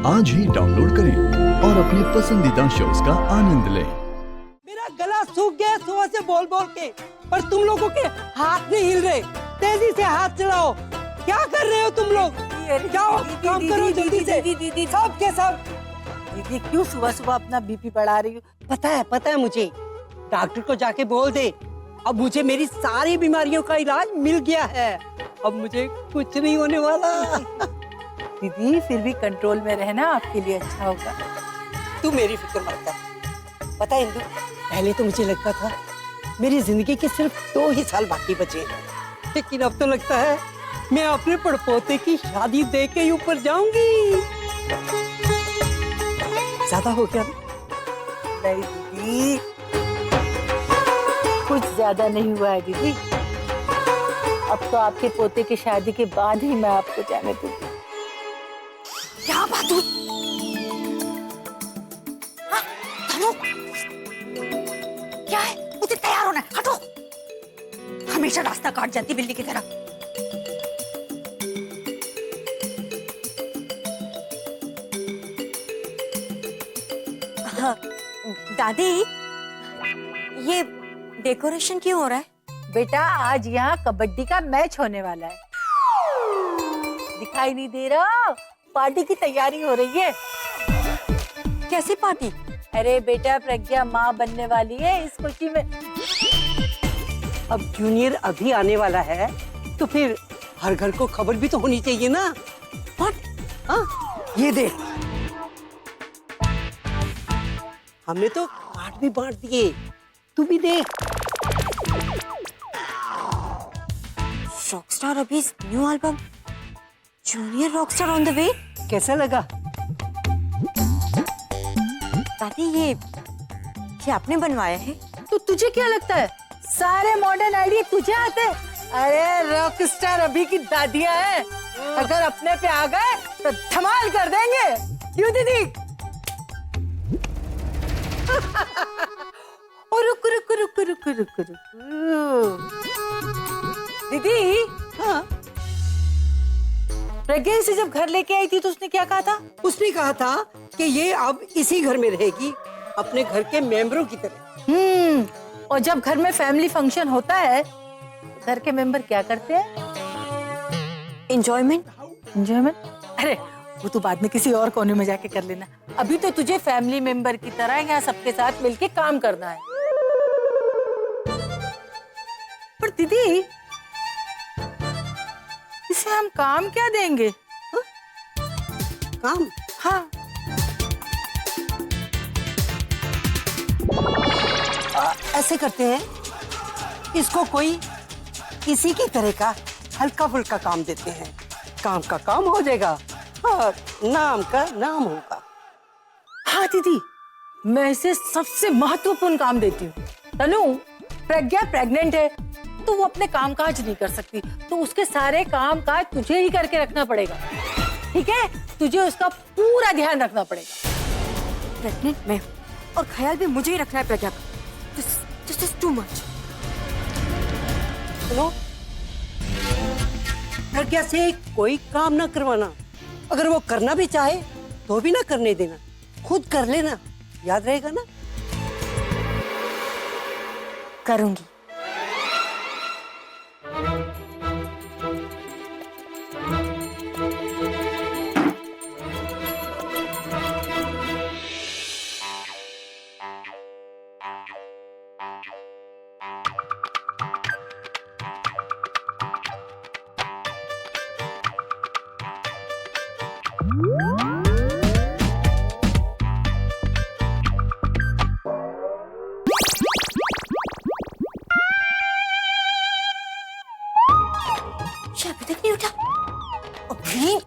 आज ही डाउनलोड करें और अपने पसंदीदा शोज का आनंद लें। मेरा गला सूख गया सुबह से बोल बोल के, पर तुम लोगों के हाथ नहीं हिल रहे। तेजी से हाथ चलाओ। क्या कर रहे हो तुम लोग? जाओ काम करो जल्दी से। दीदी सब के सब। दीदी क्यों सुबह सुबह अपना बीपी बढ़ा रही हो? पता है मुझे। डॉक्टर को जाके बोल दे। अब मुझे मेरी सारी बीमारियों का इलाज मिल गया है। अब मुझे कुछ नहीं होने वाला। दीदी फिर भी कंट्रोल में रहना आपके लिए अच्छा होगा। तू मेरी फिक्र मत कर। पता है इंदु, पहले तो मुझे लगता था मेरी जिंदगी के सिर्फ 2 ही साल बाकी बचे, लेकिन अब तो लगता है मैं अपने पड़पोते की शादी देख के ही ऊपर जाऊंगी। ज्यादा हो गया ना? नहीं दीदी, कुछ ज्यादा नहीं हुआ है दीदी। अब तो आपके पोते की शादी के बाद ही मैं आपको जाने दूंगी। क्या बात हुई? हाँ, धनु, क्या है? मुझे तैयार होना है, हटो। हमेशा रास्ता काट जाती बिल्ली की तरह। हाँ, दादी, ये डेकोरेशन क्यों हो रहा है? बेटा आज यहाँ कबड्डी का मैच होने वाला है। दिखाई नहीं दे रहा? पार्टी की तैयारी हो रही है। कैसी पार्टी? अरे बेटा प्रज्ञा माँ बनने वाली है, इस खुशी में। अब जूनियर अभी आने वाला है, तो फिर हर घर को खबर भी तो होनी चाहिए ना। हाँ, ये देख, हमने तो कार्ड भी बांट दिए, तू भी देख। रॉकस्टार अभी new album junior rockstar on the वे। कैसा लगा? दादी ये आपने बनवाया है? तो तुझे क्या लगता है सारे मॉडर्न आइडिया तुझे आते हैं? अरे रॉकस्टार अभी की दादियां हैं, अगर अपने पे आ गए तो धमाल कर देंगे। क्यों दीदी? और रुक रुक रुक रुक रुक रुक दीदी। हाँ, प्रज्ञा से जब घर लेके आई थी तो उसने क्या कहा था? उसने कहा था कि ये अब इसी घर में रहेगी, अपने घर के मेंबरों की तरह। और जब घर में फैमिली फंक्शन होता है घर के मेंबर क्या करते हैं? एंजॉयमेंट। एंजॉयमेंट? अरे वो तो बाद में किसी और कोने में जाके कर लेना। अभी तो तुझे फैमिली मेंबर की तरह यहाँ सबके साथ मिलके काम करना है। पर दीदी इसे हम काम क्या देंगे? हा? काम? हाँ ऐसे करते हैं, इसको कोई किसी की तरह का हल्का फुल्का काम देते हैं। काम का काम हो जाएगा और नाम का नाम होगा। हाँ दीदी, मैं इसे सबसे महत्वपूर्ण काम देती हूँ। तनु, प्रज्ञा प्रेग्नेंट है तो वो अपने कामकाज नहीं कर सकती, तो उसके सारे कामकाज तुझे ही करके रखना पड़ेगा। ठीक है? तुझे उसका पूरा ध्यान रखना पड़ेगा। प्रेग्नेंट मैं हूँ और ख्याल भी मुझे ही रखना है प्रज्ञा का। This is too much. सुनो, प्रज्ञा से कोई काम ना करवाना। अगर वो करना भी चाहे तो भी ना करने देना, खुद कर लेना। याद रहेगा ना? करूंगी। अभी तक नहीं उठा। अभी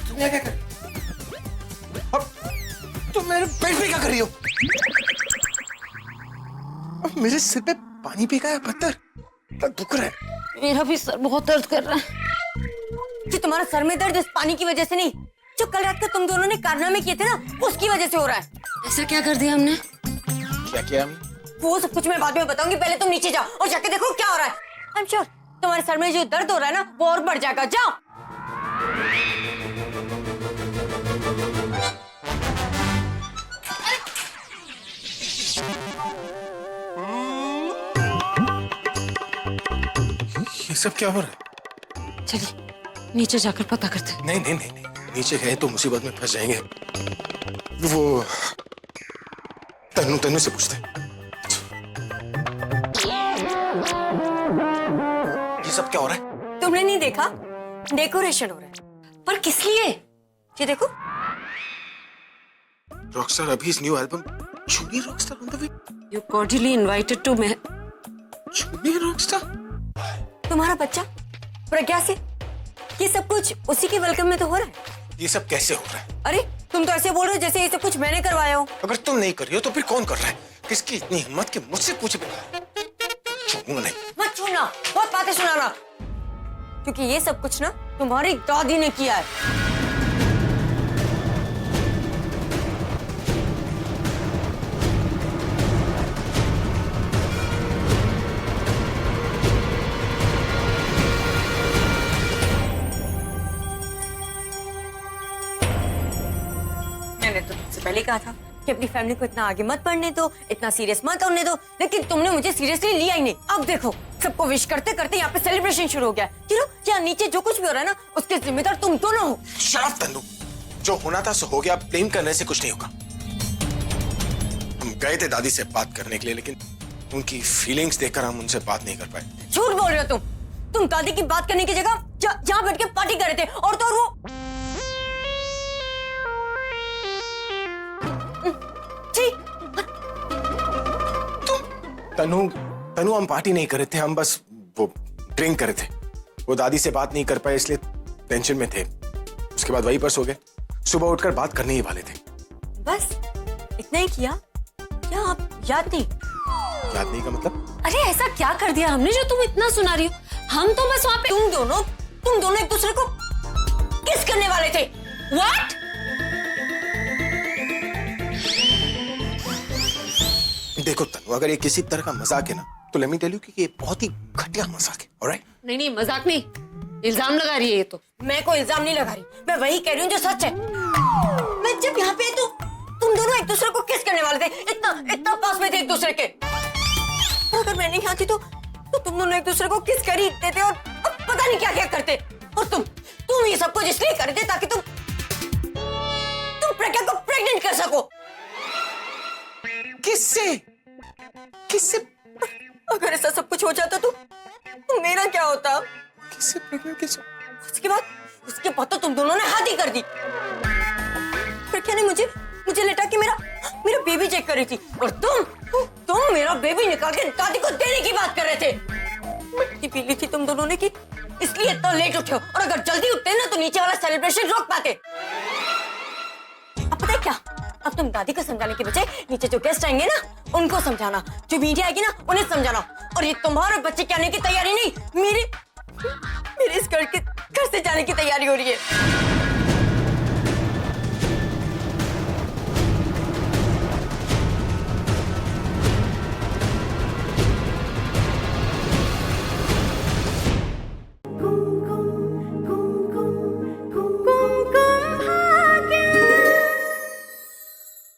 तुम क्या कर? तुम मेरे पेट पे क्या कर रही हो? मेरे सिर पे पानी फेंका है, पत्थर दुख रहा है। मेरा भी सर बहुत दर्द कर रहा है। कि तुम्हारा सर में दर्द इस पानी की वजह से नहीं, जो कल रात को तुम दोनों ने कारनामे किए थे ना, उसकी वजह से हो रहा है। ऐसा क्या कर दिया हमने? क्या किया हमने? वो सब कुछ मैं बाद में बताऊंगी, पहले तुम नीचे जाओ और जाके देखो क्या हो रहा है। आई एम श्योर तुम्हारे सर में जो दर्द हो रहा है ना वो और बढ़ जाएगा। जाओ। ये सब क्या हो रहा है? चलिए नीचे जाकर पता करते हैं। नहीं नहीं नहीं नहीं, नीचे गए तो मुसीबत में फंस जाएंगे। वो तन्नू से पूछते हैं। ये सब क्या हो रहा है? तुमने नहीं देखा? डेकोरेशन हो रहा है। पर किस लिए? ये देखो। रॉकस्टार अभी's new album junior rockstar on the way. You cordially invited to मैं। Junior rockstar? तुम्हारा बच्चा प्रज्ञा से ये सब कुछ उसी के वेलकम में तो हो रहा है। ये सब कैसे हो रहा है? अरे तुम तो ऐसे बोल रहे हो जैसे ये सब कुछ मैंने करवाया हो। अगर तुम नहीं कर रही हो तो फिर कौन कर रहा है? किसकी इतनी हिम्मत कि मुझसे पूछे बिना? छूऊंगा नहीं। मत छूना, बहुत बातें सुनाना, क्योंकि ये सब कुछ ना तुम्हारी दादी ने किया है। मैंने तो तुमसे पहले कहा था कि अपनी फैमिली को इतना आगे मत बढ़ने दो, इतना सीरियस मत होने दो, लेकिन तुमने मुझे सीरियसली लिया ही नहीं। अब देखो सबको विश करते करते यहाँ पे सेलिब्रेशन शुरू हो गया। यहाँ नीचे जो कुछ भी हो रहा है ना उसके जिम्मेदार तुम दोनों हो। शट अप तन्नू, जो होना था सो हो गया। ब्लेम करने से कुछ नहीं होगा। हम गए थे दादी से बात करने के लिए, लेकिन उनकी फीलिंग्स देखकर हम उनसे बात नहीं कर पाए। झूठ बोल रहे हो तुम दादी की बात करने की जगह जहाँ बैठ के पार्टी कर रहे थे। और तो और वो तनु हम पार्टी नहीं कर रहे थे, हम बस वो ड्रिंक कर रहे थे। वो दादी से बात नहीं कर पाए इसलिए टेंशन में थे। उसके बाद वहीं पर सो गए। सुबह उठकर बात करने ही वाले थे। बस इतना ही किया? क्या आप याद नहीं? याद नहीं का मतलब? अरे ऐसा क्या कर दिया हमने जो तुम इतना सुना रही हो? हम तो बस वहाँ पे तुम दोनों एक दूसरे को किस करने वाले थे। What? देखो तनु, अगर ये किसी तरह का मजाक है ना तो लेट मी टेल यू कि ये बहुत ही घटिया मजाक है। ऑलराइट? नहीं मजाक नहीं, इल्जाम लगा रही है ये तो। मैं कोई इल्जाम नहीं लगा रही, मैं वही कह रही हूँ जो सच है। मैं जब यहाँ पे तो तुम दोनों एक दूसरे को किस करने वाले थे, इतना पास में थे एक दूसरे के। और अगर मैं नहीं आती तो तुम दोनों एक दूसरे को किस कर ही देते और पता नहीं क्या क्या करते। और तुम ये सब कुछ इसलिए कर रहे थे ताकि तुम प्रज्ञा को प्रेग्नेंट कर सको। किससे? अगर ऐसा सब कुछ हो जाता तो मेरा क्या होता? किससे प्रेग्नेंट? उसके बाद तो तुम दोनों ने हाथ ही कर दी। प्रज्ञा ने मुझे लेटा के मेरा बेबी चेक कर रही थी और तुम मेरा बेबी निकाल के दादी को देने की बात कर रहे थे। मिट्टी पी ली थी तुम दोनों ने कि इसलिए इतना लेट उठे हो, और अगर जल्दी उठते ना तो नीचे वाला सेलिब्रेशन रोक पाते। अब पता है क्या, अब तुम दादी को समझाने के बजाय नीचे जो गेस्ट आएंगे ना उनको समझाना, जो मीडिया आएगी ना उन्हें समझाना। और ये तुम्हारे बच्चे के आने की तैयारी नहीं, मेरे इस घर से जाने की तैयारी हो रही है।